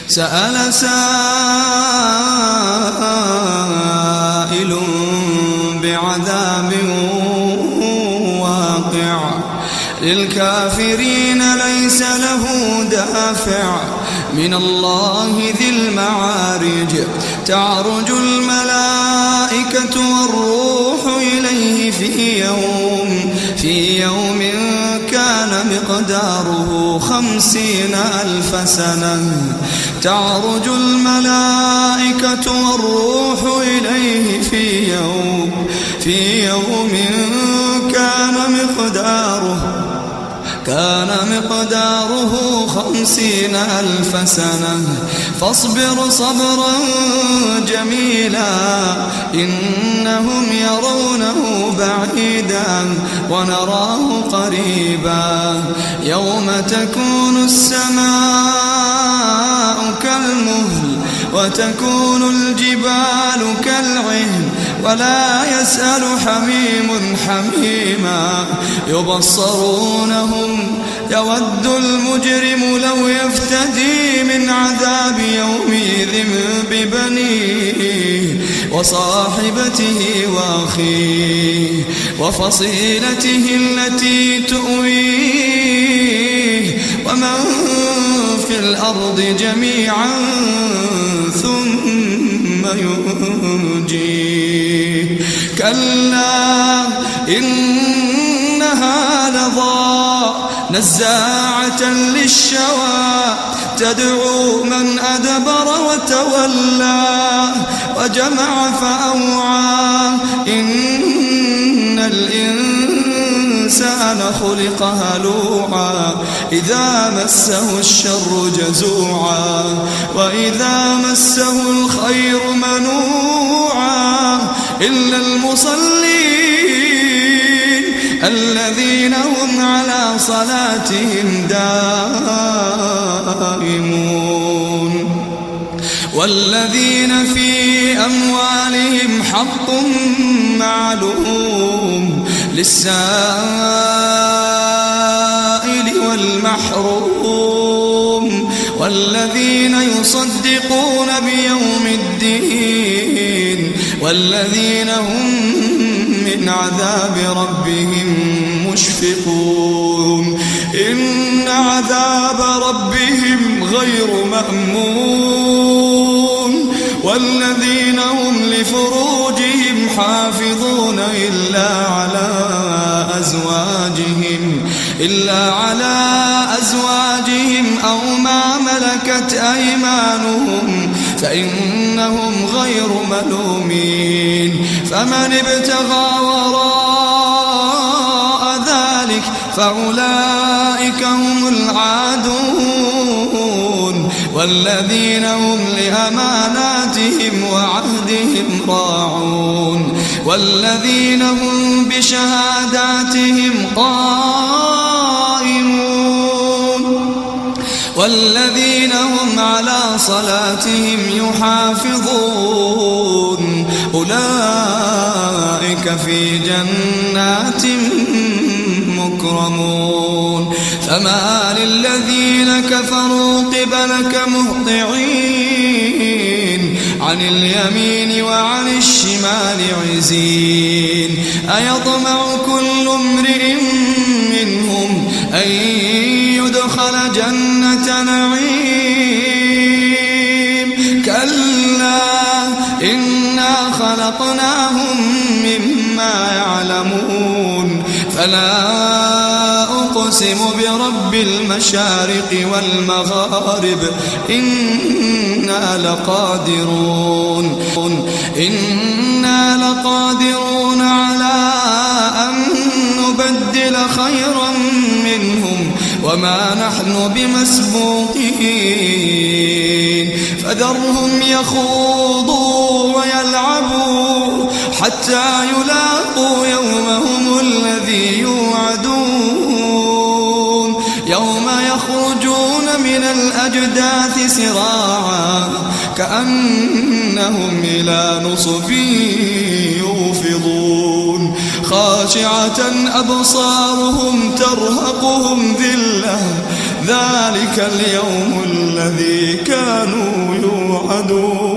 سأل سائل بعذاب واقع للكافرين ليس له دافع من الله ذي المعارج تعرج الملائكة والروح إليه في يوم كان مقداره 50,000 سنة تعرج الملائكة والروح إليه في يوم كان مقداره 50,000 سنة فاصبر صبرا جميلا إنهم يرونه بعيدا ونراه قريبا يوم تكون السماء كالمهل وتكون الجبال كالعهن ولا يسأل حميم حميما يبصرونهم يود المجرم لو يفتدي من عذاب يومئذ ببنيه وصاحبته وأخيه وفصيلته التي تؤويه ومن في الأرض جميعا ثم ينجيه كلا إنها لظى نزاعة للشوى تدعو من أدبر وتولى وجمع فأوعى إن الإنسان خلق هلوعا إذا مسه الشر جزوعا وإذا مسه الخير منوعا إلا المصلين الذين هم على صلاتهم دائمون والذين في أموالهم حق معلوم للسائل والمحروم والذين يصدقون بيوم الدين والذين هم من عذاب ربهم مشفقون إن عذاب ربهم غير مأمون والذين هم لفروجهم حافظون إلا على أزواجهم أو ما ملكت أيمانهم فإنهم غير ملومين فمن ابتغى وراء ذلك فأولئك هم العادون والذين هم لأماناتهم وعهدهم راعون والذين هم بشهاداتهم قائمون والذين هم على صلاتهم يحافظون أولئك في جنات مكرمون فما للذين كفروا قبلك مهطعين عن اليمين وعن الشمال عزين أيطمع كل امرئ منهم أن يدخل جنة نعيم كلا إنا خلقناهم مما يعلمون فلا أقسم برب المشارق والمغارب إنا لقادرون على أن نبدل خيرا منهم وما نحن بمسبوقين فذرهم يخوضوا ويلعبوا حتى يلاقوا يومهم الذي يوعدون يوم يخرجون من الأجداث سراعا كأنهم إلى نصب يوفضون خاشعة أبصارهم ترهقهم ذلة ذلك اليوم الذي كانوا كانوا يوعدون.